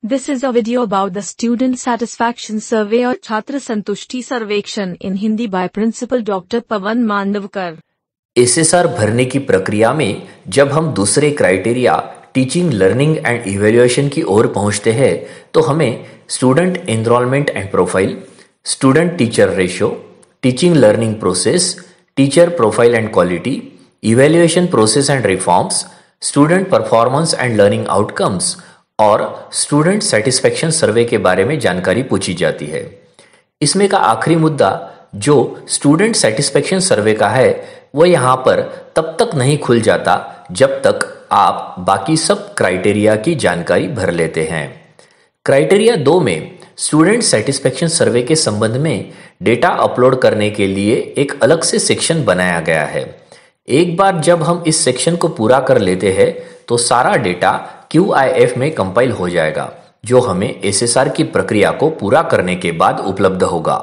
This is a video about the Student Satisfaction Survey और छात्र संतुष्टि सर्वेक्षण in Hindi by Principal Dr. Pawan Mandavkar. SSR भरने की प्रक्रिया में जब हम दूसरे criteria teaching, learning and evaluation की ओर पहुंचते हैं तो हमें student enrolment and profile, student teacher ratio, teaching learning process, teacher profile and quality, evaluation process and reforms, student performance and learning outcomes और स्टूडेंट सेटिस्फेक्शन सर्वे के बारे में जानकारी पूछी जाती है। इसमें का आखिरी मुद्दा जो स्टूडेंट सेटिस्फेक्शन सर्वे का है वो यहाँ पर तब तक नहीं खुल जाता जब तक आप बाकी सब क्राइटेरिया की जानकारी भर लेते हैं। क्राइटेरिया 2 में स्टूडेंट सेटिस्फेक्शन सर्वे के संबंध में डेटा अपलोड करने के लिए एक अलग से सेक्शन बनाया गया है। एक बार जब हम इस सेक्शन को पूरा कर लेते हैं तो सारा डेटा QIF में कंपाइल हो जाएगा जो हमें एसएसआर की प्रक्रिया को पूरा करने के बाद उपलब्ध होगा।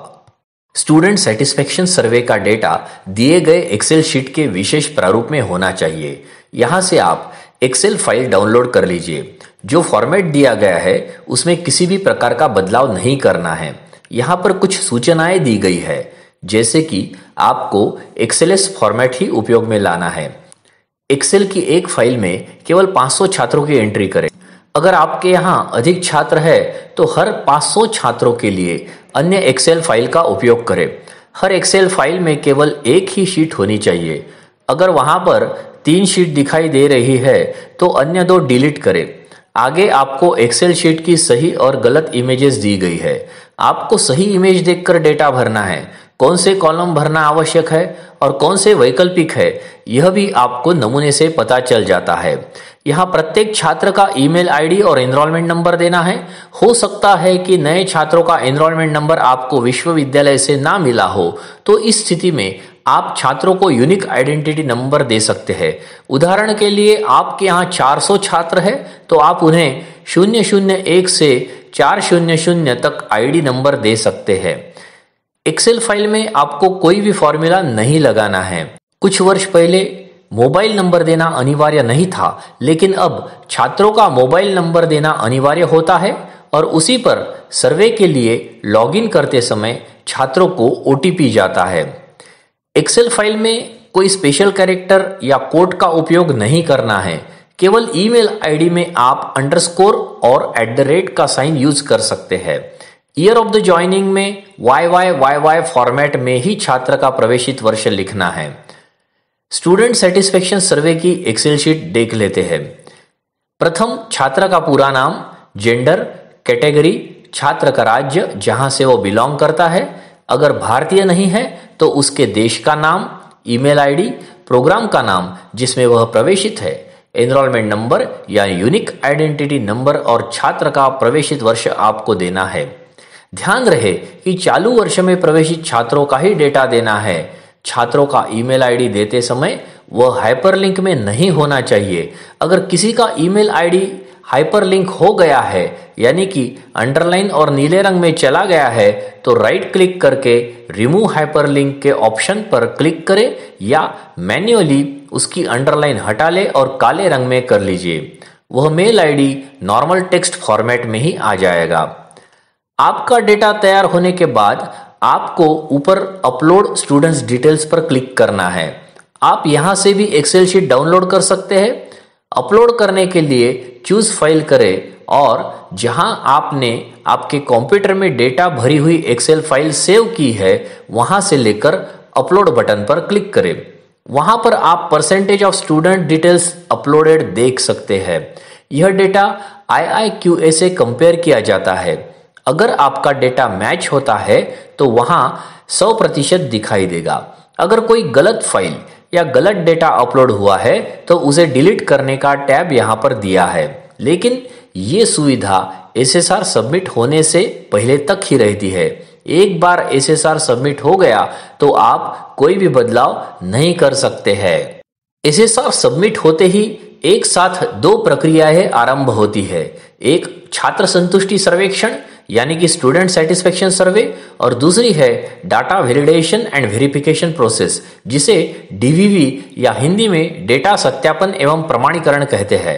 स्टूडेंट सेटिस्फेक्शन सर्वे का डेटा दिए गए एक्सेल शीट के विशेष प्रारूप में होना चाहिए। यहाँ से आप एक्सेल फाइल डाउनलोड कर लीजिए। जो फॉर्मेट दिया गया है उसमें किसी भी प्रकार का बदलाव नहीं करना है। यहाँ पर कुछ सूचनाएं दी गई है जैसे कि आपको XLS फॉर्मेट ही उपयोग में लाना है। एक्सेल की एक फाइल में केवल 500 छात्रों की एंट्री करें। अगर आपके यहाँ अधिक छात्र है तो हर 500 छात्रों के लिए अन्य एक्सेल फाइल का उपयोग करें। हर एक्सेल फाइल में केवल एक ही शीट होनी चाहिए। अगर वहां पर 3 शीट दिखाई दे रही है तो अन्य 2 डिलीट करें। आगे आपको एक्सेल शीट की सही और गलत इमेजेस दी गई है। आपको सही इमेज देखकर डेटा भरना है। कौन से कॉलम भरना आवश्यक है और कौन से वैकल्पिक है यह भी आपको नमूने से पता चल जाता है। यहाँ प्रत्येक छात्र का ईमेल आईडी और एनरोलमेंट नंबर देना है। हो सकता है कि नए छात्रों का एनरोलमेंट नंबर आपको विश्वविद्यालय से ना मिला हो तो इस स्थिति में आप छात्रों को यूनिक आइडेंटिटी नंबर दे सकते हैं। उदाहरण के लिए आपके यहाँ 400 छात्र है तो आप उन्हें 001 से 400 तक आईडी नंबर दे सकते हैं। एक्सेल फाइल में आपको कोई भी फॉर्मूला नहीं लगाना है। कुछ वर्ष पहले मोबाइल नंबर देना अनिवार्य नहीं था, लेकिन अब छात्रों का मोबाइल नंबर देना अनिवार्य होता है और उसी पर सर्वे के लिए लॉगिन करते समय छात्रों को OTP जाता है। एक्सेल फाइल में कोई स्पेशल कैरेक्टर या कोड का उपयोग नहीं करना है। केवल ईमेल आईडी में आप अंडरस्कोर और @ का साइन यूज कर सकते हैं। ईयर ऑफ द ज्वाइनिंग में YYYY फॉर्मेट में ही छात्र का प्रवेशित वर्ष लिखना है। स्टूडेंट सेटिस्फेक्शन सर्वे की एक्सेल शीट देख लेते हैं। प्रथम छात्र का पूरा नाम, जेंडर, कैटेगरी, छात्र का राज्य जहां से वो बिलोंग करता है। अगर भारतीय नहीं है तो उसके देश का नाम, ईमेल आईडी, प्रोग्राम का नाम जिसमें वह प्रवेशित है, एनरोलमेंट नंबर या यूनिक आइडेंटिटी नंबर और छात्र का प्रवेशित वर्ष आपको देना है। ध्यान रहे कि चालू वर्ष में प्रवेशित छात्रों का ही डेटा देना है। छात्रों का ईमेल आईडी देते समय वह हाइपरलिंक में नहीं होना चाहिए। अगर किसी का ईमेल आईडी हाइपरलिंक हो गया है यानी कि अंडरलाइन और नीले रंग में चला गया है तो राइट क्लिक करके रिमूव हाइपरलिंक के ऑप्शन पर क्लिक करें या मैन्युअली उसकी अंडरलाइन हटा ले और काले रंग में कर लीजिए। वह mail ID normal text format में ही आ जाएगा। आपका डेटा तैयार होने के बाद आपको ऊपर अपलोड स्टूडेंट्स डिटेल्स पर क्लिक करना है। आप यहां से भी एक्सेल शीट डाउनलोड कर सकते हैं। अपलोड करने के लिए चूज फाइल करें और जहां आपने आपके कंप्यूटर में डेटा भरी हुई एक्सेल फाइल सेव की है वहां से लेकर अपलोड बटन पर क्लिक करें। वहां पर आप % ऑफ स्टूडेंट डिटेल्स अपलोडेड देख सकते हैं। यह डेटा IIQA से कंपेयर किया जाता है। अगर आपका डेटा मैच होता है तो वहां 100% दिखाई देगा। अगर कोई गलत फाइल या गलत डेटा अपलोड हुआ है तो उसे डिलीट करने का टैब यहां पर दिया है, लेकिन ये सुविधा एसएसआर सबमिट होने से पहले तक ही रहती है। एक बार एसएसआर सबमिट हो गया तो आप कोई भी बदलाव नहीं कर सकते हैं। एसएसआर सबमिट होते ही एक साथ 2 प्रक्रियाएं आरंभ होती है। एक छात्र संतुष्टि सर्वेक्षण यानी कि स्टूडेंट सेटिस्फेक्शन सर्वे और दूसरी है data validation and verification process जिसे DVV या हिंदी में डेटा सत्यापन एवं प्रमाणीकरण कहते हैं।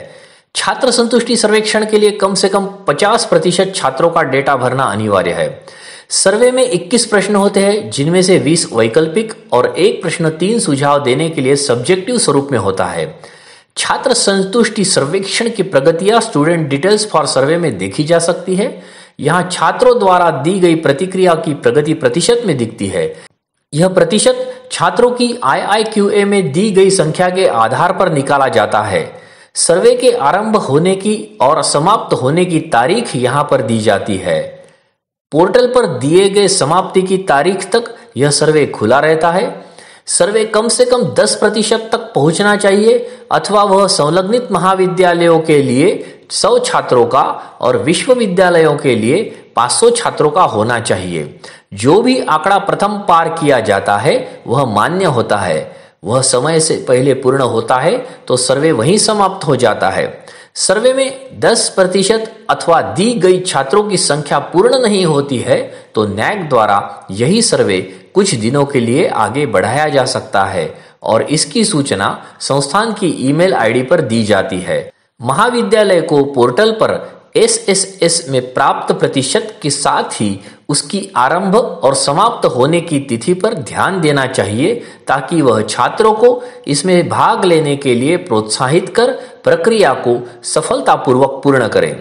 छात्र संतुष्टि सर्वेक्षण के लिए कम से कम 50% छात्रों का डेटा भरना अनिवार्य है। सर्वे में 21 प्रश्न होते हैं, जिनमें से 20 वैकल्पिक और एक प्रश्न 3 सुझाव देने के लिए सब्जेक्टिव स्वरूप में होता है। छात्र संतुष्टि सर्वेक्षण की प्रगतियां स्टूडेंट डिटेल्स फॉर सर्वे में देखी जा सकती है। यहां छात्रों द्वारा दी गई प्रतिक्रिया की प्रगति प्रतिशत में दिखती है। यह प्रतिशत छात्रों की IIQA में दी गई संख्या के आधार पर निकाला जाता है। सर्वे के आरंभ होने की और समाप्त होने की तारीख यहां पर दी जाती है। पोर्टल पर दिए गए समाप्ति की तारीख तक यह सर्वे खुला रहता है। सर्वे कम से कम 10% तक पहुंचना चाहिए अथवा वह संलग्नित महाविद्यालयों के लिए 100 छात्रों का और विश्वविद्यालयों के लिए 500 छात्रों का होना चाहिए। जो भी आंकड़ा प्रथम पार किया जाता है वह मान्य होता है। वह समय से पहले पूर्ण होता है तो सर्वे वहीं समाप्त हो जाता है। सर्वे में 10% अथवा दी गई छात्रों की संख्या पूर्ण नहीं होती है तो NAAC द्वारा यही सर्वे कुछ दिनों के लिए आगे बढ़ाया जा सकता है और इसकी सूचना संस्थान की ईमेल आईडी पर दी जाती है। महाविद्यालय को पोर्टल पर SSS में प्राप्त प्रतिशत के साथ ही उसकी आरंभ और समाप्त होने की तिथि पर ध्यान देना चाहिए ताकि वह छात्रों को इसमें भाग लेने के लिए प्रोत्साहित कर प्रक्रिया को सफलतापूर्वक पूर्ण करें।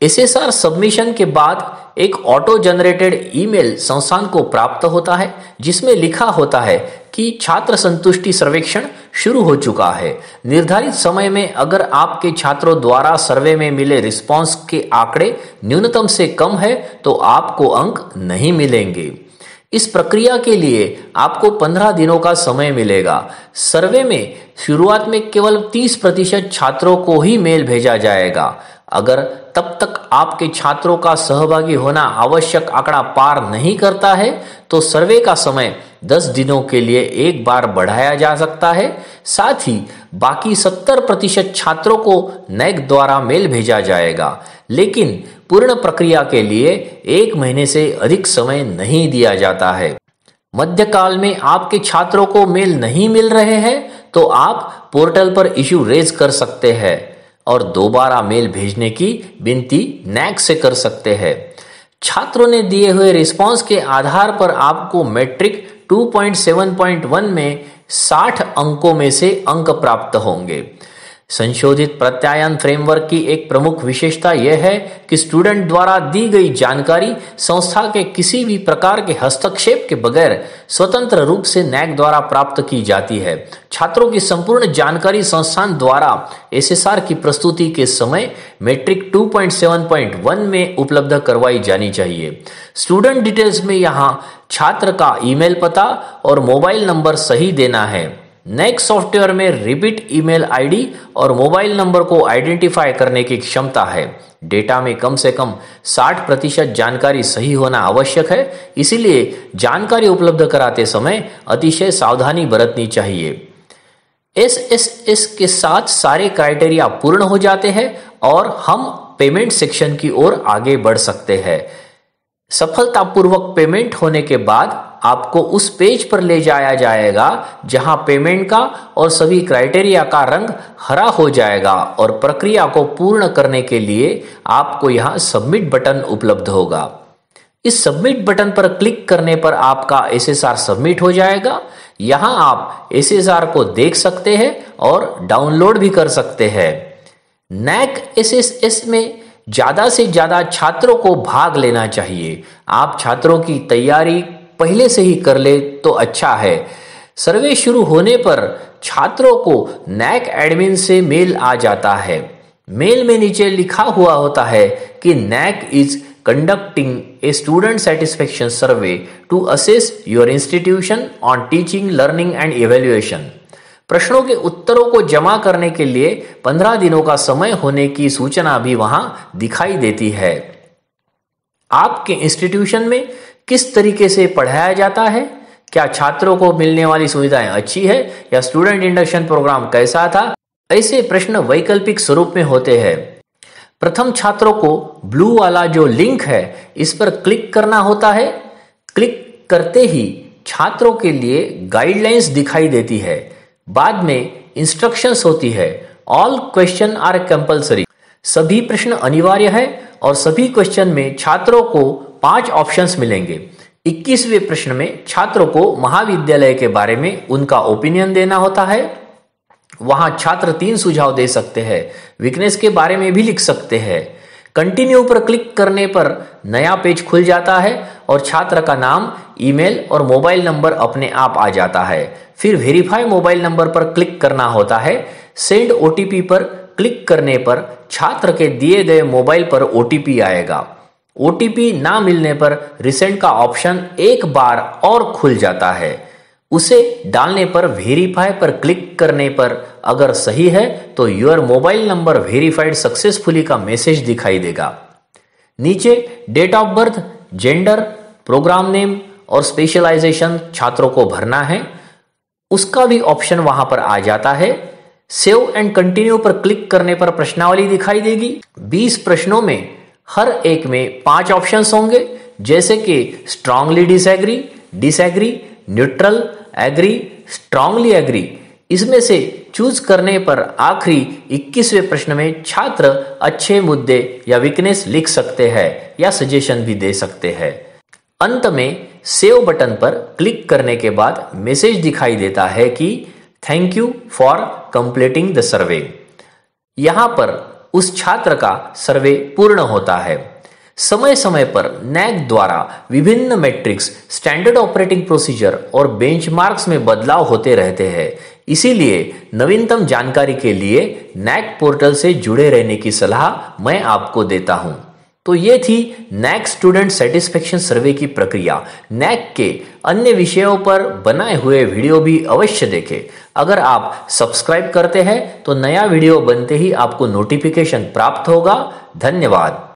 SSR सबमिशन के बाद एक ऑटो जनरेटेड ईमेल संस्थान को प्राप्त होता है जिसमें लिखा होता है कि छात्र संतुष्टि सर्वेक्षण शुरू हो चुका है। निर्धारित समय में अगर आपके छात्रों द्वारा सर्वे में मिले रिस्पांस के आंकड़े न्यूनतम से कम है तो आपको अंक नहीं मिलेंगे। इस प्रक्रिया के लिए आपको 15 दिनों का समय मिलेगा। सर्वे में शुरुआत में केवल 30% छात्रों को ही मेल भेजा जाएगा। अगर तब तक आपके छात्रों का सहभागी होना आवश्यक आंकड़ा पार नहीं करता है तो सर्वे का समय 10 दिनों के लिए एक बार बढ़ाया जा सकता है। साथ ही बाकी 70% छात्रों को NAAC द्वारा मेल भेजा जाएगा, लेकिन पूर्ण प्रक्रिया के लिए 1 महीने से अधिक समय नहीं दिया जाता है। मध्यकाल में आपके छात्रों को मेल नहीं मिल रहे हैं तो आप पोर्टल पर इश्यू रेज कर सकते हैं और दोबारा मेल भेजने की विनती NAAC से कर सकते हैं। छात्रों ने दिए हुए रिस्पांस के आधार पर आपको मैट्रिक 2.7.1 में 60 अंकों में से अंक प्राप्त होंगे। संशोधित प्रत्यायन फ्रेमवर्क की एक प्रमुख विशेषता यह है कि स्टूडेंट द्वारा दी गई जानकारी संस्था के किसी भी प्रकार के हस्तक्षेप के बगैर स्वतंत्र रूप से NAAC द्वारा प्राप्त की जाती है। छात्रों की संपूर्ण जानकारी संस्थान द्वारा SSR की प्रस्तुति के समय मैट्रिक 2.7.1 में उपलब्ध करवाई जानी चाहिए। स्टूडेंट डिटेल्स में यहाँ छात्र का ईमेल पता और मोबाइल नंबर सही देना है। NAAC सॉफ्टवेयर में रिपीट ईमेल आईडी और मोबाइल नंबर को आइडेंटिफाई करने की क्षमता है। डेटा में कम से कम 60% जानकारी सही होना आवश्यक है, इसीलिए जानकारी उपलब्ध कराते समय अतिशय सावधानी बरतनी चाहिए। SSS के साथ सारे क्राइटेरिया पूर्ण हो जाते हैं और हम पेमेंट सेक्शन की ओर आगे बढ़ सकते हैं। सफलतापूर्वक पेमेंट होने के बाद आपको उस पेज पर ले जाया जाएगा जहां पेमेंट का और सभी क्राइटेरिया का रंग हरा हो जाएगा और प्रक्रिया को पूर्ण करने के लिए आपको यहां सबमिट बटन उपलब्ध होगा। इस सबमिट बटन पर क्लिक करने पर आपका SSR सबमिट हो जाएगा। यहां आप SSR को देख सकते हैं और डाउनलोड भी कर सकते हैं। NAAC SSS में ज्यादा से ज्यादा छात्रों को भाग लेना चाहिए। आप छात्रों की तैयारी पहले से ही कर ले तो अच्छा है। सर्वे शुरू होने पर छात्रों को NAAC एडमिन से मेल आ जाता है। मेल में नीचे लिखा हुआ होता है कि NAAC is conducting a student satisfaction survey to assess your institution on teaching, learning and evaluation. प्रश्नों के उत्तरों को जमा करने के लिए 15 दिनों का समय होने की सूचना भी वहां दिखाई देती है। आपके इंस्टीट्यूशन में किस तरीके से पढ़ाया जाता है, क्या छात्रों को मिलने वाली सुविधाएं अच्छी है या स्टूडेंट इंडक्शन प्रोग्राम कैसा था, ऐसे प्रश्न वैकल्पिक स्वरूप में होते हैं। प्रथम छात्रों को ब्लू वाला जो लिंक है इस पर क्लिक करना होता है। क्लिक करते ही छात्रों के लिए गाइडलाइंस दिखाई देती है। बाद में इंस्ट्रक्शंस होती है ऑल क्वेश्चन आर कंपल्सरी। सभी प्रश्न अनिवार्य है और सभी क्वेश्चन में छात्रों को 5 ऑप्शंस मिलेंगे। 21वें प्रश्न में छात्रों को महाविद्यालय के बारे में उनका ओपिनियन देना होता है। वहां छात्र 3 सुझाव दे सकते हैं, वीकनेस के बारे में भी लिख सकते हैं। कंटिन्यू पर क्लिक करने पर नया पेज खुल जाता है और छात्र का नाम, ईमेल और मोबाइल नंबर अपने आप आ जाता है। फिर वेरीफाई मोबाइल नंबर पर क्लिक करना होता है। सेंड ओटीपी पर क्लिक करने पर छात्र के दिए गए मोबाइल पर ओटीपी आएगा। ओटीपी ना मिलने पर रिसेंड का ऑप्शन एक बार और खुल जाता है। उसे डालने पर वेरीफाई पर क्लिक करने पर अगर सही है तो your mobile number verified successfully का मैसेज दिखाई देगा। नीचे date of birth, gender, programme name और स्पेशलाइजेशन छात्रों को भरना है, उसका भी ऑप्शन वहां पर आ जाता है। सेव एंड कंटिन्यू पर क्लिक करने पर प्रश्नावली दिखाई देगी। 20 प्रश्नों में हर एक में 5 ऑप्शंस होंगे, जैसे कि strongly disagree, disagree, neutral, agree, strongly agree. इसमें से चूज करने पर आखिरी 21वें प्रश्न में छात्र अच्छे मुद्दे या वीकनेस लिख सकते हैं या सजेशन भी दे सकते हैं। अंत में सेव बटन पर क्लिक करने के बाद मैसेज दिखाई देता है कि thank you for completing the survey. यहां पर उस छात्र का सर्वे पूर्ण होता है। समय समय पर नैक द्वारा विभिन्न मैट्रिक्स, स्टैंडर्ड ऑपरेटिंग प्रोसीजर और बेंचमार्क्स में बदलाव होते रहते हैं। इसीलिए नवीनतम जानकारी के लिए नैक पोर्टल से जुड़े रहने की सलाह मैं आपको देता हूं। तो ये थी नैक स्टूडेंट सेटिस्फेक्शन सर्वे की प्रक्रिया। नैक के अन्य विषयों पर बनाए हुए वीडियो भी अवश्य देखें। अगर आप सब्सक्राइब करते हैं तो नया वीडियो बनते ही आपको नोटिफिकेशन प्राप्त होगा। धन्यवाद।